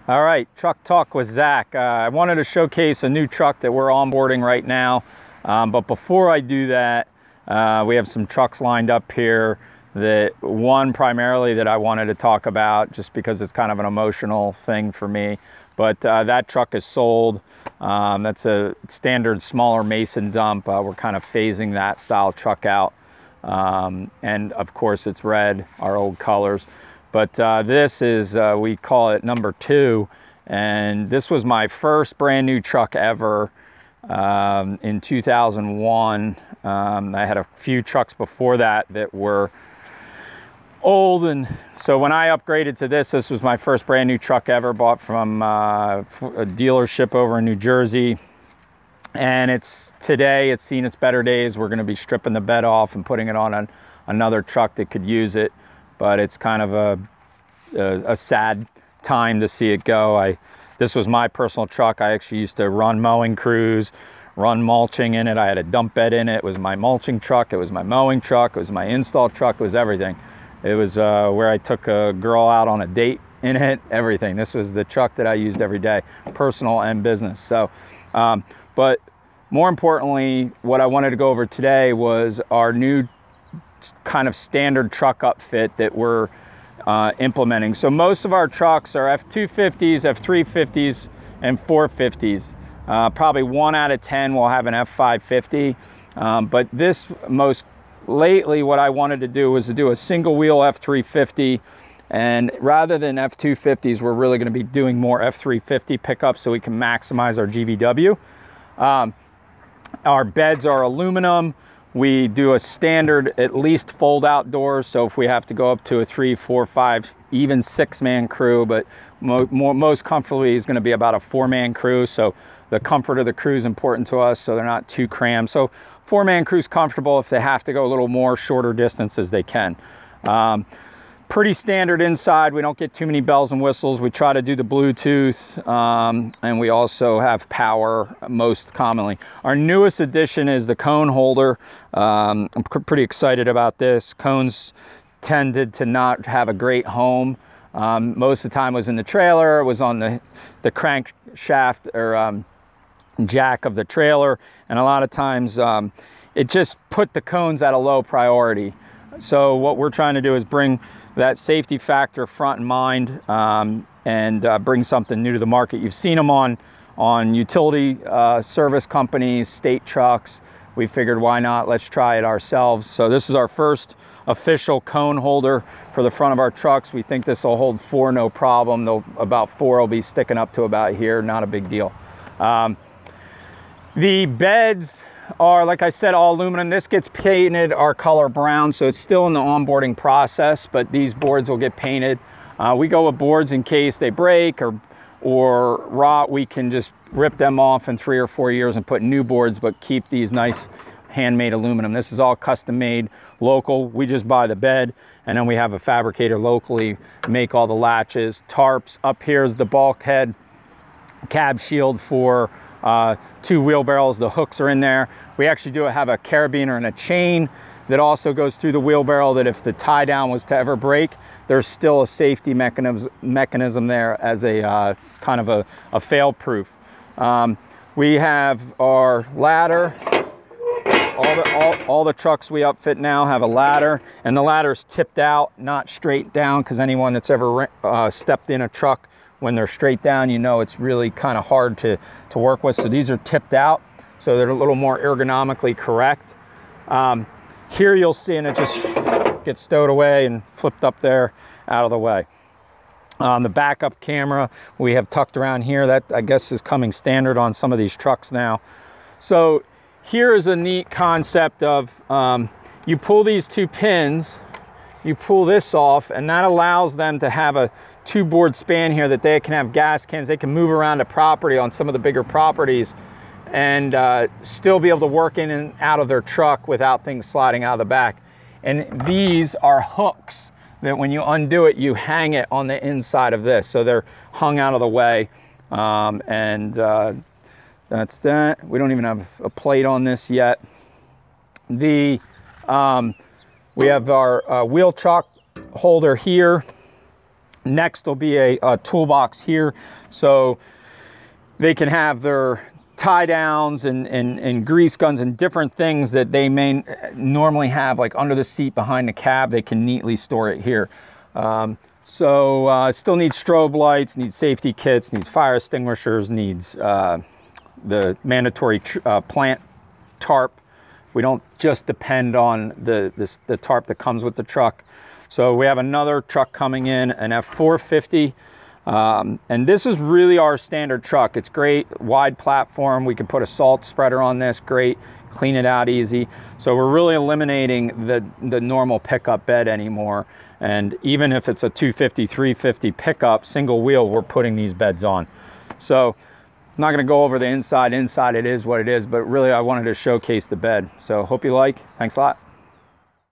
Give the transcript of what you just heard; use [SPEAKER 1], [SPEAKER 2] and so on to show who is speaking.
[SPEAKER 1] All right, Truck Talk with Zach. I wanted to showcase a new truck that we're onboarding right now. But before I do that, we have some trucks lined up here. One primarily that I wanted to talk about just because it's kind of an emotional thing for me. But that truck is sold. That's a standard smaller Mason dump. We're kind of phasing that style truck out. And of course it's red, our old colors. But this is, we call it number 2. And this was my first brand new truck ever in 2001. I had a few trucks before that were old. And so when I upgraded to this was my first brand new truck ever, bought from a dealership over in New Jersey. And today it's seen its better days. We're going to be stripping the bed off and putting it on another truck that could use it. But it's kind of a sad time to see it go. This was my personal truck. I actually used to run mowing crews, run mulching in it. I had a dump bed in it. It was my mulching truck. It was my mowing truck. It was my install truck. It was everything. It was where I took a girl out on a date in it, everything. This was the truck that I used every day, personal and business. So, but more importantly, what I wanted to go over today was our new kind of standard truck upfit that we're implementing. So most of our trucks are F250s, F350s, and 450s. Probably 1 out of 10 will have an F550. But lately what I wanted to do was to do a single wheel F350. And rather than F250s, we're really going to be doing more F350 pickups so we can maximize our GVW. Our beds are aluminum. We do a standard at least fold out doors, so if we have to go up to a 3, 4, 5, even 6-man crew, but most comfortably is going to be about a 4-man crew. So the comfort of the crew is important to us, so they're not too crammed. So 4-man crew's comfortable. If they have to go a little more shorter distances, they can. Pretty standard inside. We don't get too many bells and whistles. We try to do the Bluetooth, and we also have power most commonly. Our newest addition is the cone holder. I'm pretty excited about this. Cones tended to not have a great home. Most of the time it was in the trailer. It was on the crankshaft or jack of the trailer, and a lot of times it just put the cones at a low priority. So what we're trying to do is bring that safety factor front in mind, and bring something new to the market. You've seen them on utility service companies, state trucks. We figured, why not? Let's try it ourselves. So this is our first official cone holder for the front of our trucks. We think this will hold 4 no problem. About 4 will be sticking up to about here, not a big deal. The beds are, like I said, all aluminum. This gets painted our color brown, so it's still in the onboarding process, but these boards will get painted. We go with boards in case they break or rot. We can just rip them off in 3 or 4 years and put new boards, but keep these nice handmade aluminum. This is all custom made, local. We just buy the bed, and then we have a fabricator locally make all the latches, tarps. Up here is the bulkhead cab shield for 2 wheelbarrows. The hooks are in there. We actually do have a carabiner and a chain that also goes through the wheelbarrow, that if the tie down was to ever break, there's still a safety mechanism there as a kind of a fail proof. We have our ladder. All the trucks we upfit now have a ladder, and the ladder's tipped out, not straight down, because anyone that's ever stepped in a truck when they're straight down, you know it's really kind of hard to work with. So these are tipped out, so they're a little more ergonomically correct. Here you'll see, and it just gets stowed away and flipped up there out of the way. The backup camera we have tucked around here, that I guess is coming standard on some of these trucks now. So here is a neat concept of you pull these 2 pins, you pull this off, and that allows them to have a 2-board span here that they can have gas cans. They can move around the property on some of the bigger properties and still be able to work in and out of their truck without things sliding out of the back. And these are hooks that when you undo it, you hang it on the inside of this. So they're hung out of the way. That's that. We don't even have a plate on this yet. We have our wheel chuck holder here. Next will be a toolbox here, so they can have their tie downs and grease guns and different things that they may normally have like under the seat behind the cab. They can neatly store it here. It still needs strobe lights, needs safety kits, needs fire extinguishers, needs the mandatory plant tarp. We don't just depend on the tarp that comes with the truck. So we have another truck coming in, an F450. And this is really our standard truck. It's great, wide platform. We can put a salt spreader on this, great, clean it out easy. So we're really eliminating the normal pickup bed anymore. And even if it's a 250, 350 pickup, single wheel, we're putting these beds on. So I'm not gonna go over the inside. Inside it is what it is, but really I wanted to showcase the bed. So hope you like. Thanks a lot.